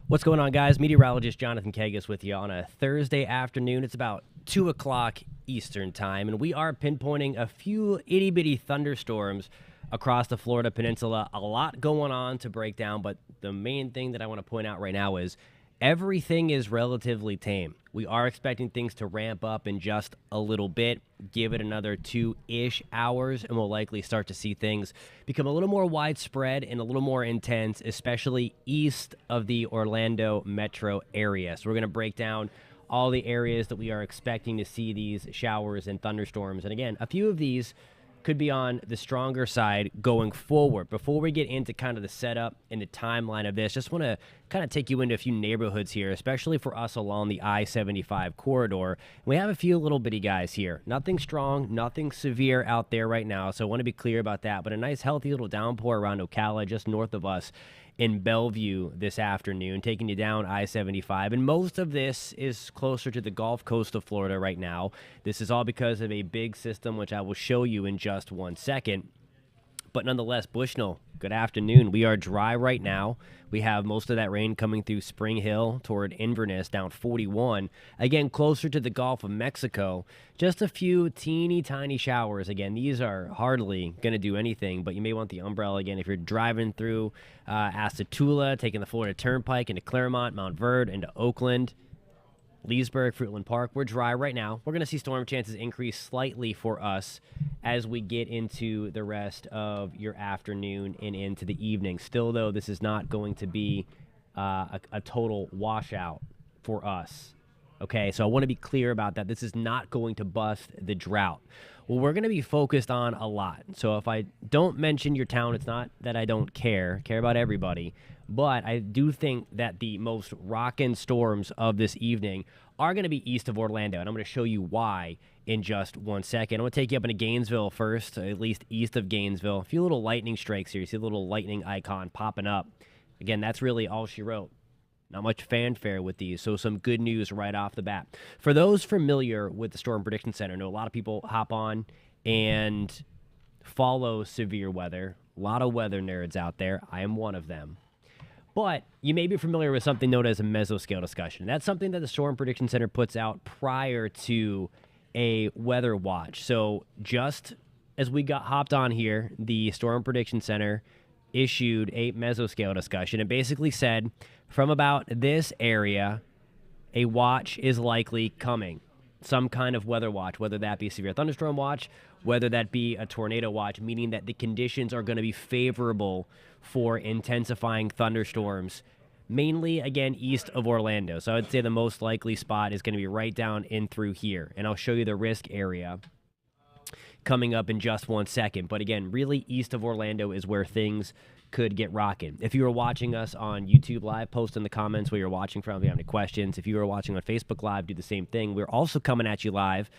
What's going on, guys? Meteorologist Jonathan Kegges with you on a Thursday afternoon. It's about 2 o'clock Eastern time, and we are pinpointing a few itty-bitty thunderstorms across the Florida Peninsula. A lot going on to break down, but the main thing that I want to point out right now is everything is relatively tame. We are expecting things to ramp up in just a little bit. Give it another 2-ish hours, and we'll likely start to see things become a little more widespread and a little more intense, especially east of the Orlando metro area. So we're going to break down all the areas that we are expecting to see these showers and thunderstorms. And again, a few of these could be on the stronger side going forward. Before we get into kind of the setup and the timeline of this, just want to kind of take you into a few neighborhoods here, especially for us along the I-75 corridor. We have a few little bitty guys here. Nothing strong, nothing severe out there right now, so I want to be clear about that. But a nice healthy little downpour around Ocala, just north of us in Bellevue this afternoon, taking you down I-75. And most of this is closer to the Gulf Coast of Florida right now. This is all because of a big system, which I will show you in just one second. But nonetheless, Bushnell, good afternoon. We are dry right now. We have most of that rain coming through Spring Hill toward Inverness, down 41. Again, closer to the Gulf of Mexico. Just a few teeny tiny showers. Again, these are hardly going to do anything, but you may want the umbrella again if you're driving through Asatula, taking the Florida Turnpike into Claremont, Mount Verde, into Oakland, Leesburg, Fruitland Park. We're dry right now. We're going to see storm chances increase slightly for us as we get into the rest of your afternoon and into the evening. Still, though, this is not going to be a total washout for us. Okay, so I want to be clear about that. This is not going to bust the drought. Well, we're going to be focused on a lot. So if I don't mention your town, it's not that I don't care about everybody. But I do think that the most rockin' storms of this evening are going to be east of Orlando, and I'm going to show you why in just one second. I'm going to take you up into Gainesville first, at least east of Gainesville. A few little lightning strikes here. You see the little lightning icon popping up. Again, that's really all she wrote. Not much fanfare with these, so some good news right off the bat. For those familiar with the Storm Prediction Center, I know a lot of people hop on and follow severe weather. A lot of weather nerds out there. I am one of them. But you may be familiar with something known as a mesoscale discussion. That's something that the Storm Prediction Center puts out prior to a weather watch. So just as we got hopped on here, the Storm Prediction Center issued a mesoscale discussion. It basically said, from about this area, a watch is likely coming. Some kind of weather watch, whether that be a severe thunderstorm watch, whether that be a tornado watch, meaning that the conditions are going to be favorable for intensifying thunderstorms, mainly, again, east of Orlando. So I would say the most likely spot is going to be right down in through here. And I'll show you the risk area coming up in just one second. But again, really east of Orlando is where things could get rocking. If you are watching us on YouTube Live, post in the comments where you're watching from if you have any questions. If you are watching on Facebook Live, do the same thing. We're also coming at you live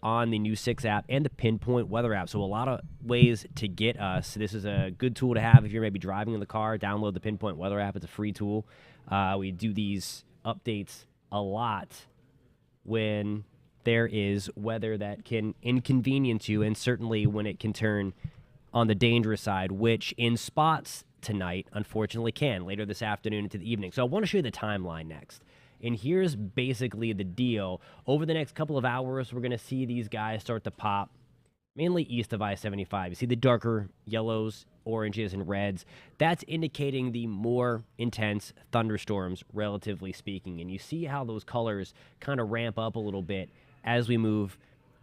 on the News 6 app and the Pinpoint weather app. So a lot of ways to get us. This is a good tool to have if you're maybe driving in the car. Download the Pinpoint weather app. It's a free tool. We do these updates a lot when there is weather that can inconvenience you, and certainly when it can turn on the dangerous side, which in spots tonight, unfortunately, can later this afternoon into the evening. So I want to show you the timeline next. And here's basically the deal. Over the next couple of hours, we're going to see these guys start to pop, mainly east of I-75. You see the darker yellows, oranges, and reds. That's indicating the more intense thunderstorms, relatively speaking. And you see how those colors kind of ramp up a little bit as we move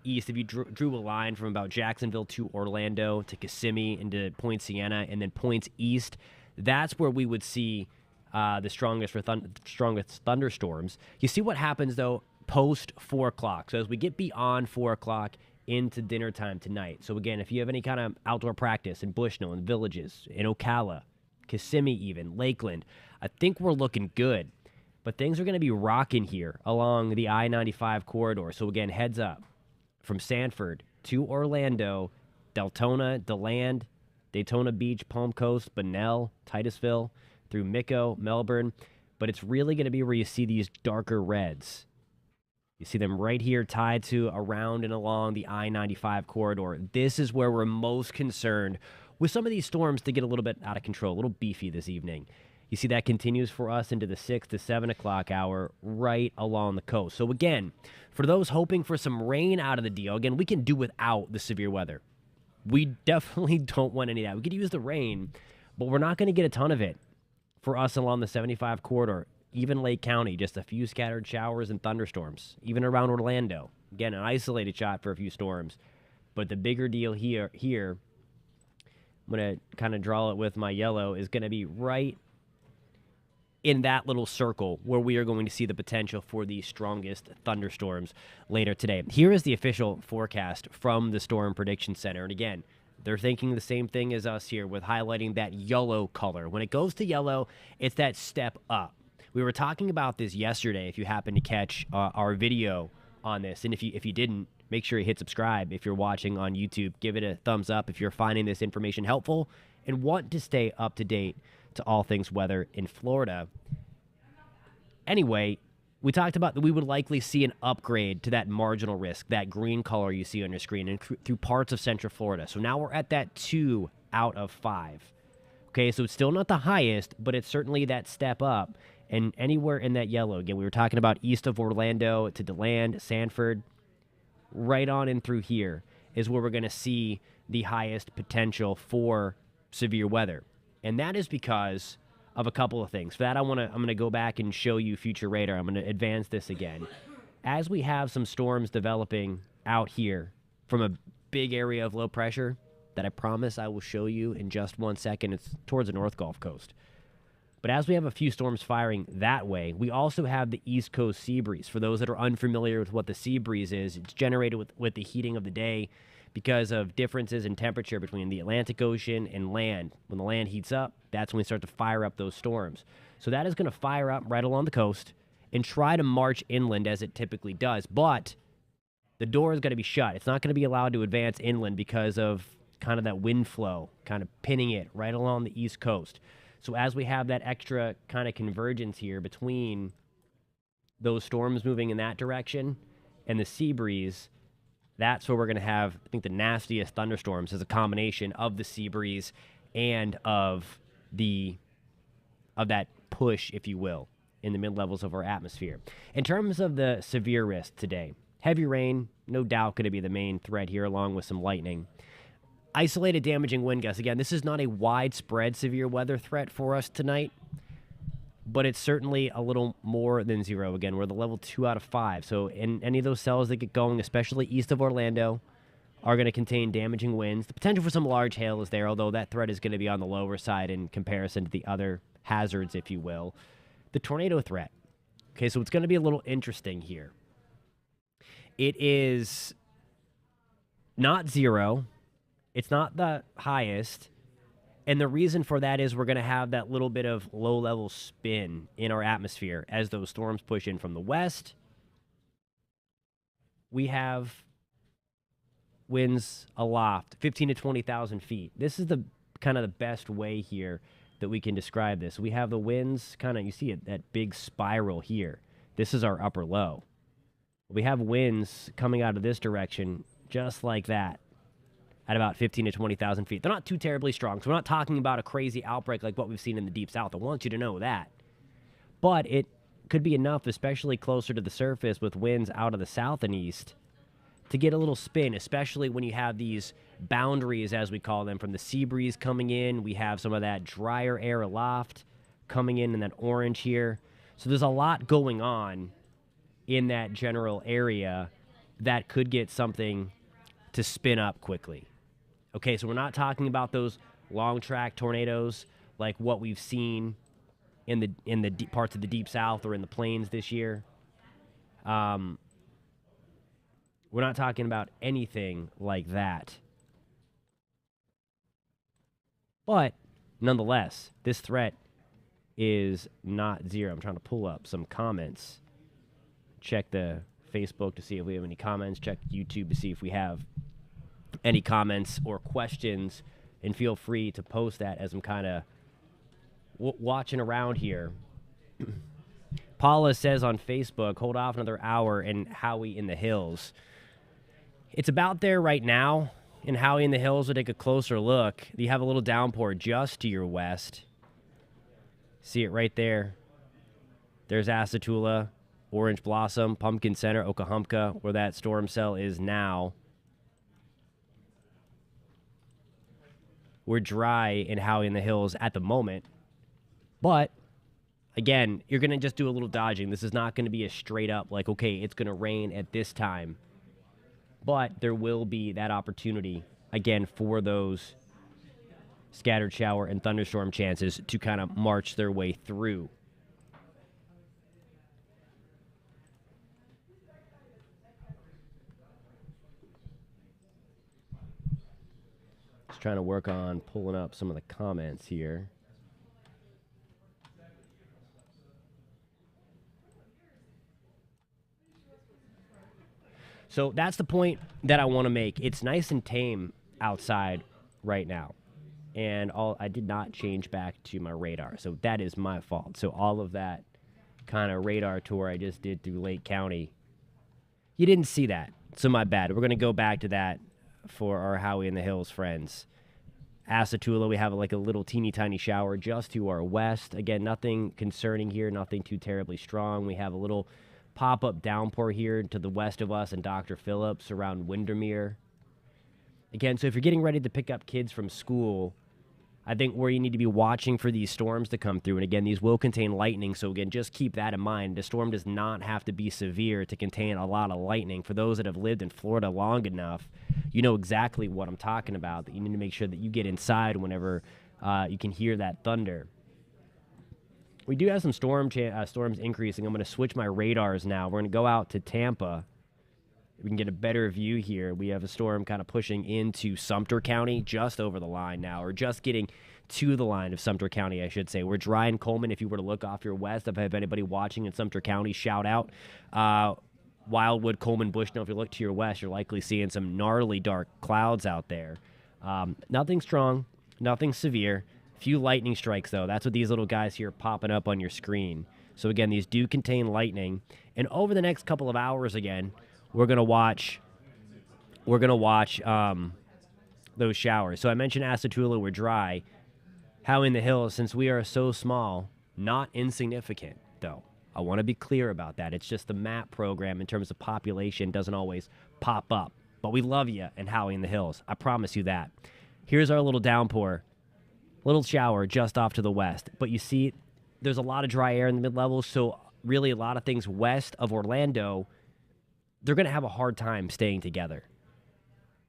east. If you drew a line from about Jacksonville to Orlando to Kissimmee into Point Siena and then points east, that's where we would see the strongest thunderstorms. You see what happens, though, post 4 o'clock. So as we get beyond 4 o'clock into dinner time tonight. So again, if you have any kind of outdoor practice in Bushnell, in Villages, in Ocala, Kissimmee even, Lakeland, I think we're looking good. But things are going to be rocking here along the I-95 corridor. So again, heads up. From Sanford to Orlando, Deltona, DeLand, Daytona Beach, Palm Coast, Bunnell, Titusville, through Mico, Melbourne. But it's really going to be where you see these darker reds. You see them right here tied to around and along the I-95 corridor. This is where we're most concerned with some of these storms to get a little bit out of control, a little beefy this evening. You see that continues for us into the 6 to 7 o'clock hour right along the coast. So again, for those hoping for some rain out of the deal, again, we can do without the severe weather. We definitely don't want any of that. We could use the rain, but we're not going to get a ton of it for us along the 75 corridor, even Lake County, just a few scattered showers and thunderstorms, even around Orlando. Again, an isolated shot for a few storms. But the bigger deal here, I'm going to kind of draw it with my yellow, is going to be right in that little circle where we are going to see the potential for the strongest thunderstorms later today. Here is the official forecast from the Storm Prediction Center. And again, they're thinking the same thing as us here with highlighting that yellow color. When it goes to yellow, it's that step up. We were talking about this yesterday, if you happen to catch our video on this. And if you didn't, make sure you hit subscribe if you're watching on YouTube. Give it a thumbs up if you're finding this information helpful and want to stay up to date to all things weather in Florida. Anyway, we talked about that we would likely see an upgrade to that marginal risk, that green color you see on your screen, and through parts of Central Florida. So now we're at that 2 out of 5. Okay, so it's still not the highest, but it's certainly that step up. And anywhere in that yellow, again, we were talking about east of Orlando to DeLand, Sanford, right on in through here is where we're going to see the highest potential for severe weather. And that is because of a couple of things. For that, I'm going to go back and show you future radar. I'm going to advance this again. As we have some storms developing out here from a big area of low pressure that I promise I will show you in just 1 second. It's towards the North Gulf Coast. But as we have a few storms firing that way, we also have the East Coast sea breeze. For those that are unfamiliar with what the sea breeze is, it's generated with the heating of the day because of differences in temperature between the Atlantic Ocean and land. When the land heats up, that's when we start to fire up those storms. So that is going to fire up right along the coast and try to march inland as it typically does. But the door is going to be shut. It's not going to be allowed to advance inland because of kind of that wind flow, kind of pinning it right along the East Coast. So as we have that extra kind of convergence here between those storms moving in that direction and the sea breeze, that's where we're going to have, I think, the nastiest thunderstorms as a combination of the sea breeze and of that push, if you will, in the mid-levels of our atmosphere. In terms of the severe risk today, heavy rain, no doubt going to be the main threat here, along with some lightning. Isolated damaging wind gusts. Again, this is not a widespread severe weather threat for us tonight, but it's certainly a little more than 0. Again, we're the level 2 out of 5. So in any of those cells that get going, especially east of Orlando, are going to contain damaging winds. The potential for some large hail is there, although that threat is going to be on the lower side in comparison to the other hazards, if you will. The tornado threat. Okay, so it's going to be a little interesting here. It is not 0. It's not the highest, and the reason for that is we're going to have that little bit of low-level spin in our atmosphere as those storms push in from the west. We have winds aloft, 15 to 20,000 feet. This is the kind of the best way here that we can describe this. We have the winds kind of, you see it, that big spiral here. This is our upper low. We have winds coming out of this direction just like that, at about 15 to 20,000 feet. They're not too terribly strong, so we're not talking about a crazy outbreak like what we've seen in the Deep South. I want you to know that. But it could be enough, especially closer to the surface with winds out of the south and east, to get a little spin, especially when you have these boundaries, as we call them, from the sea breeze coming in. We have some of that drier air aloft coming in that orange here. So there's a lot going on in that general area that could get something to spin up quickly. Okay, so we're not talking about those long track tornadoes like what we've seen in the deep parts of the Deep South or in the plains this year. We're not talking about anything like that. But nonetheless, this threat is not 0. I'm trying to pull up some comments. Check the Facebook to see if we have any comments. Check YouTube to see if we have any comments or questions, and feel free to post that as I'm kind of watching around here. Paula says on Facebook, hold off another hour in Howie in the Hills. It's about there right now in Howie in the Hills. We'll take a closer look. You have a little downpour just to your west. See it right there. There's Asatula, Orange Blossom, Pumpkin Center, Okahumpka, where that storm cell is now. We're dry in Howie in the Hills at the moment. But, again, you're going to just do a little dodging. This is not going to be a straight up, like, okay, it's going to rain at this time. But there will be that opportunity, again, for those scattered shower and thunderstorm chances to kind of march their way through. Just trying to work on pulling up some of the comments here. So that's the point that I want to make. It's nice and tame outside right now. And I did not change back to my radar. So that is my fault. So all of that kind of radar tour I just did through Lake County, you didn't see that. So my bad. We're going to go back to that for our Howie in the Hills friends. Asatula, we have like a little teeny tiny shower just to our west. Again, nothing concerning here, nothing too terribly strong. We have a little pop-up downpour here to the west of us and Dr. Phillips around Windermere. Again, so if you're getting ready to pick up kids from school, I think where you need to be watching for these storms to come through. And again, these will contain lightning. So again, just keep that in mind. The storm does not have to be severe to contain a lot of lightning. For those that have lived in Florida long enough, you know exactly what I'm talking about. That you need to make sure that you get inside whenever you can hear that thunder. We do have some storms increasing. I'm going to switch my radars now. We're going to go out to Tampa. We can get a better view here. We have a storm kind of pushing into Sumter County, just over the line now, or just getting to the line of Sumter County, I should say. We're dry in Coleman. If you were to look off your west, if I have anybody watching in Sumter County, shout out. Wildwood, Coleman, Bushnell, if you look to your west, you're likely seeing some gnarly dark clouds out there. Nothing strong, nothing severe. Few lightning strikes, though. That's what these little guys here popping up on your screen. So, again, these do contain lightning. And over the next couple of hours, again, we're gonna watch those showers. So I mentioned Asatula, we're dry. Howie in the Hills, since we are so small, not insignificant, though. I want to be clear about that. It's just the map program in terms of population doesn't always pop up. But we love you and Howie in the Hills. I promise you that. Here's our little downpour. Little shower just off to the west. But you see, there's a lot of dry air in the mid-levels, so really a lot of things west of Orlando, they're going to have a hard time staying together.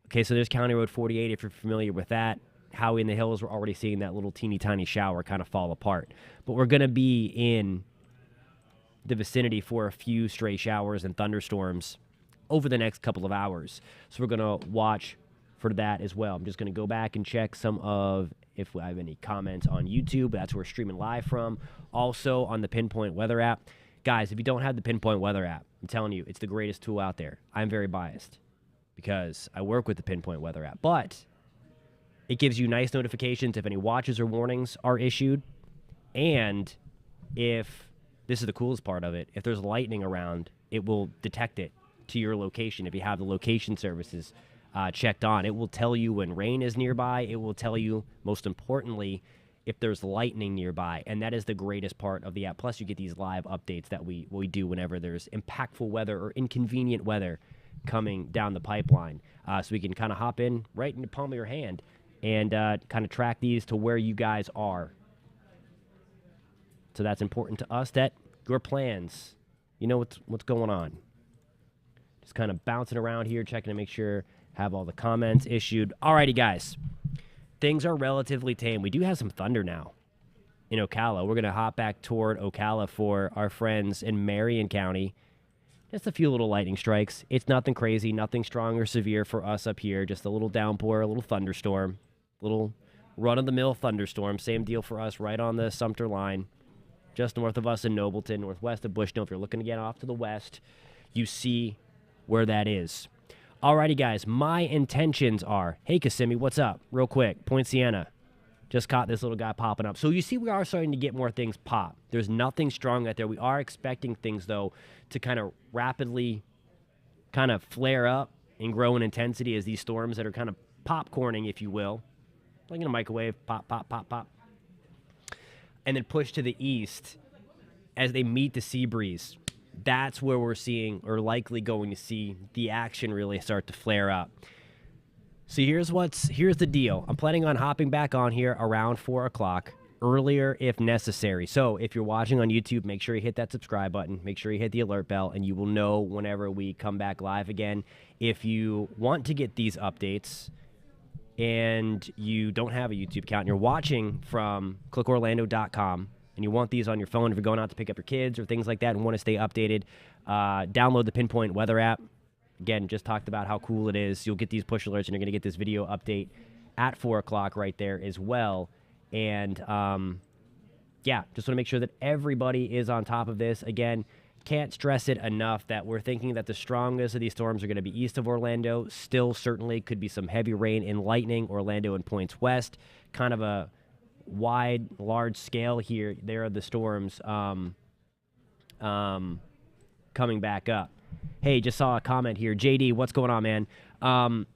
Okay, so there's County Road 48, if you're familiar with that. Howie in the Hills, we're already seeing that little teeny tiny shower kind of fall apart. But we're going to be in the vicinity for a few stray showers and thunderstorms over the next couple of hours. So we're going to watch for that as well. I'm just going to go back and check some of, if I have any comments on YouTube. That's where we're streaming live from. Also on the Pinpoint weather app. Guys, if you don't have the Pinpoint weather app, I'm telling you, it's the greatest tool out there. I'm very biased because I work with the Pinpoint weather app. But it gives you nice notifications if any watches or warnings are issued. And if, this is the coolest part of it, if there's lightning around, it will detect it to your location. If you have the location services checked on, it will tell you when rain is nearby. It will tell you, most importantly, if there's lightning nearby, and that is the greatest part of the app. Plus, you get these live updates that we do whenever there's impactful weather or inconvenient weather coming down the pipeline. So we can kind of hop in right in the palm of your hand and kind of track these to where you guys are. So that's important to us, that your plans, you know what's going on. Just kind of bouncing around here, checking to make sure have all the comments issued. Alrighty, guys. Things are relatively tame. We do have some thunder now in Ocala. We're going to hop back toward Ocala for our friends in Marion County. Just a few little lightning strikes. It's nothing crazy, nothing strong or severe for us up here. Just a little downpour, a little thunderstorm, little run-of-the-mill thunderstorm. Same deal for us right on the Sumter line, just north of us in Nobleton, northwest of Bushnell. If you're looking to get off to the west, you see where that is. Alrighty, guys, my intentions are, hey, Kissimmee, what's up? Real quick, Point Siena. Just caught this little guy popping up. So you see we are starting to get more things pop. There's nothing strong out there. We are expecting things, though, to kind of rapidly kind of flare up and grow in intensity as these storms that are kind of popcorning, if you will. Like in a microwave, pop, pop, pop, pop. and then push to the east as they meet the sea breeze. That's where we're seeing, or likely going to see, the action really start to flare up. So here's the deal. I'm planning on hopping back on here around 4 o'clock, earlier if necessary. So if you're watching on YouTube, make sure you hit that subscribe button. Make sure you hit the alert bell, and you will know whenever we come back live again. If you want to get these updates and you don't have a YouTube account and you're watching from clickorlando.com and you want these on your phone if you're going out to pick up your kids or things like that and want to stay updated, download the Pinpoint weather app. Again, just talked about how cool it is. You'll get these push alerts, and you're going to get this video update at 4 o'clock right there as well. And, yeah, just want to make sure that everybody is on top of this. Again, can't stress it enough that we're thinking that the strongest of these storms are going to be east of Orlando. Still, certainly could be some heavy rain and lightning. Orlando and points west. Kind of a wide, large scale here. There are the storms coming back up. Hey, just saw a comment here. JD, what's going on, man?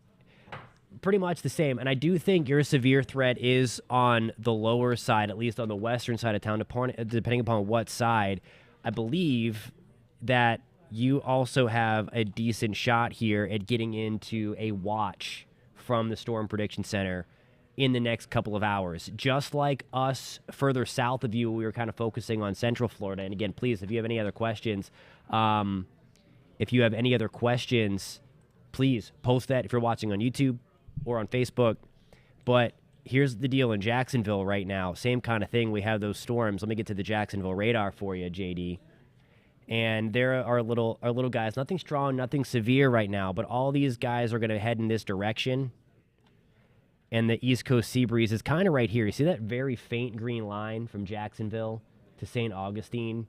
Pretty much the same. And I do think your severe threat is on the lower side, at least on the western side of town, depending upon what side. I believe that you also have a decent shot here at getting into a watch from the Storm Prediction Center in the next couple of hours. Just like us further south of you, we were kind of focusing on Central Florida. And again, please, if you have any other questions, please post that if you're watching on YouTube or on Facebook. But here's the deal in Jacksonville right now. Same kind of thing. We have those storms. Let me get to the Jacksonville radar for you, JD. And there are our little guys. Nothing strong, nothing severe right now, but all these guys are going to head in this direction. And the East Coast sea breeze is kind of right here. You see that very faint green line from Jacksonville to St. Augustine?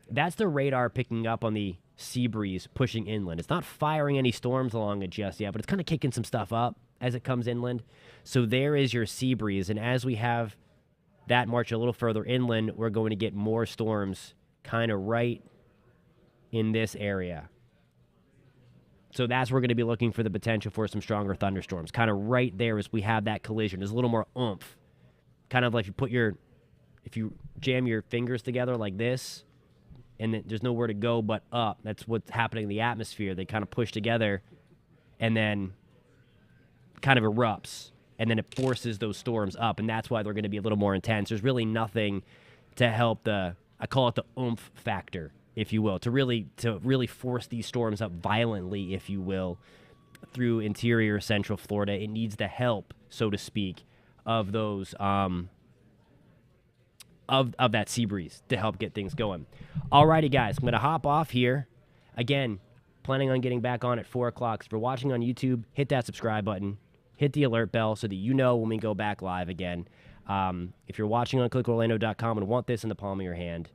That's the radar picking up on the sea breeze pushing inland. It's not firing any storms along it just yet, but it's kind of kicking some stuff up as it comes inland. So there is your sea breeze. And as we have that march a little further inland, we're going to get more storms kind of right in this area. So that's where we're going to be looking for the potential for some stronger thunderstorms. Kind of right there as we have that collision. There's a little more oomph. Kind of like if you jam your fingers together like this, and then there's nowhere to go but up. That's what's happening in the atmosphere. They kind of push together and then kind of erupts, and then it forces those storms up, and that's why they're going to be a little more intense. There's really nothing to help I call it the oomph factor, if you will, to really force these storms up violently, if you will, through interior Central Florida. It needs the help, so to speak, of those of that sea breeze to help get things going. Alrighty, guys, I'm going to hop off here. Again, planning on getting back on at 4 o'clock. If you're watching on YouTube, hit that subscribe button. Hit the alert bell so that you know when we go back live again. If you're watching on clickorlando.com and want this in the palm of your hand,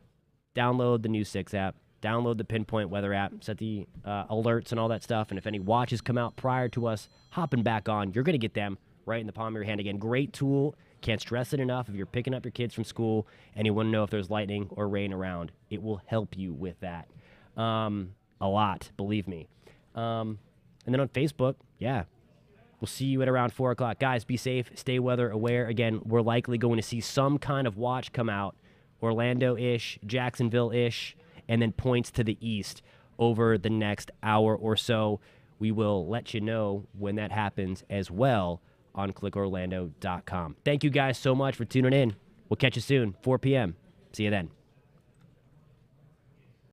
download the News 6 app. Download the Pinpoint weather app. Set the alerts and all that stuff. And if any watches come out prior to us hopping back on, you're going to get them right in the palm of your hand again. Great tool. Can't stress it enough. If you're picking up your kids from school and you want to know if there's lightning or rain around, it will help you with that a lot, believe me. And then on Facebook, yeah, we'll see you at around 4 o'clock. Guys, be safe. Stay weather aware. Again, we're likely going to see some kind of watch come out, Orlando-ish, Jacksonville-ish, and then points to the east over the next hour or so. We will let you know when that happens as well on clickorlando.com. Thank you guys so much for tuning in. We'll catch you soon, 4 p.m. See you then.